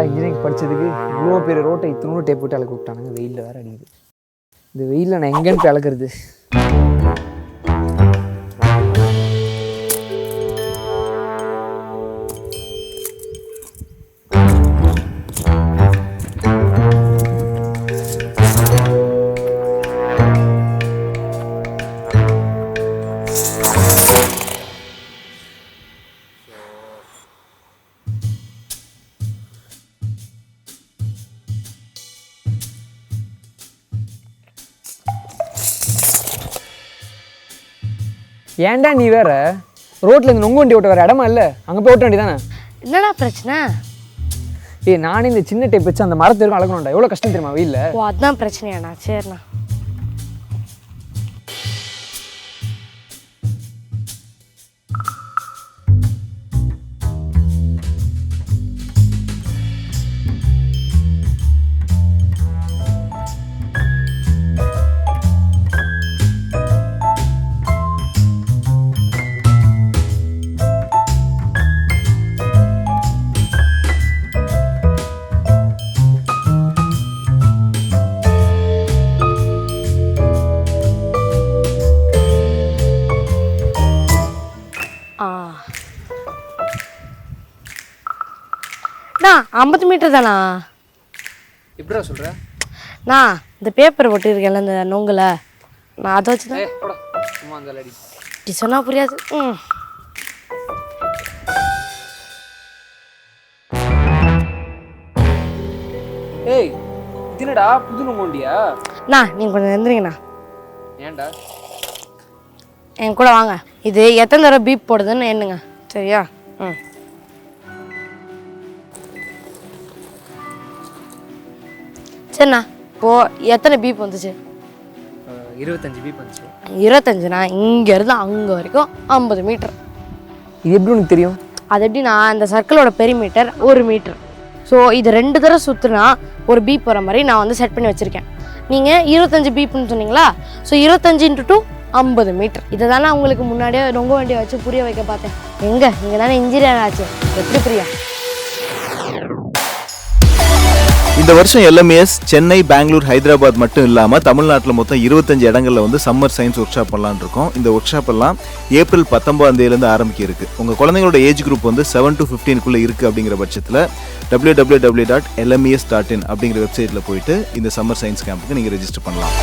Engineering படித்ததுக்கு இவ்வளோ பெரிய ரோட்டை இத்தனோட டேப் போட்டு அளக்க விட்டானுங்க. வெயிலில் வேறு அடிக்குது. இந்த வெயிலில் நான் எங்கேன்னு போய் அளக்கிறது? ஏன்டா நீ வேற ரோட்ல இருந்து நொங்கு வண்டி ஓட்ட வேற இடமா இல்லை, அங்கே போய் ஓட்ட வேண்டி தானே? என்னடா பிரச்சனை? நானே இந்த சின்ன டேப் வச்சு அந்த மரத்தை இருக்கும் அளக்கணும்டா. எவ்வளோ கஷ்டம் தெரியுமா வெயில்ல? ஓ அதுதான் பிரச்சனையாண்ணா. சரிண்ணா. அண்ணா 50 மீட்டர் தானா? எப்படிடா சொல்கிற? நான் இந்த பேப்பர் ஒட்டியிருக்கேன்ல இந்த நொங்கில், நான் அதை வச்சு தான் சும்மா அந்த லடி இப்படி சொன்னால் புரியாது. ஏய் இதுனடா புது நொங்கு வண்டியா? நீங்கள் கொஞ்சம் எழுந்துறீங்கண்ணா. ஏன்டா? என் கூட வாங்க. இது எத்தனை தடவை பீப் போடுதுன்னு எண்ணுங்க, சரியா? சரிண்ணா. இப்போது எத்தனை பீப் வந்துச்சு? 25 பீப் வந்துச்சு. 25ண்ணா. இங்கேருந்து அங்கே வரைக்கும் 50 மீட்டர். இது எப்படி உனக்கு தெரியும்? அது எப்படின்னா இந்த சர்க்கிளோட பெரிமீட்டர் 1 மீட்டர். ஸோ இது 2 தடவை சுற்றுனா ஒரு பீப் வர மாதிரி நான் வந்து செட் பண்ணி வச்சுருக்கேன். நீங்கள் 25 பீப்புன்னு சொன்னீங்களா? So 25 × 2 50 metre. இதை தானே உங்களுக்கு முன்னாடியே நொங்கு வண்டியை வச்சு புரிய வைக்க பார்த்தேன். எங்கே நீங்கள் தானே இன்ஜினியர் ஆச்சு, எப்படி புரியா? இந்த வருஷம் LMS சென்னை, பெங்களூர், ஹைதராபாத் மட்டும் இல்லாமல் தமிழ்நாட்டில் மொத்தம் 25 இடங்களில் வந்து சம்மர் சயின்ஸ் ஒர்க் ஷாப் பண்ணலான்னு இருக்கோம். இந்த ஒர்க் ஷாப் எல்லாம் ஏப்ரல் 19ஆம் தேதியிலேருந்து ஆரம்பிக்க இருக்குது. உங்கள் குழந்தைங்களோட ஏஜ் குரூப் வந்து 7 to 15 இருக்குது அப்படிங்கிற பட்சத்தில் www.lmes.in அப்படிங்கிற வெப்சைட்டில் போயிட்டு இந்த சம்மர் சயின்ஸ் கேம்புக்கு நீங்கள் ரெஜிஸ்டர் பண்ணலாம்.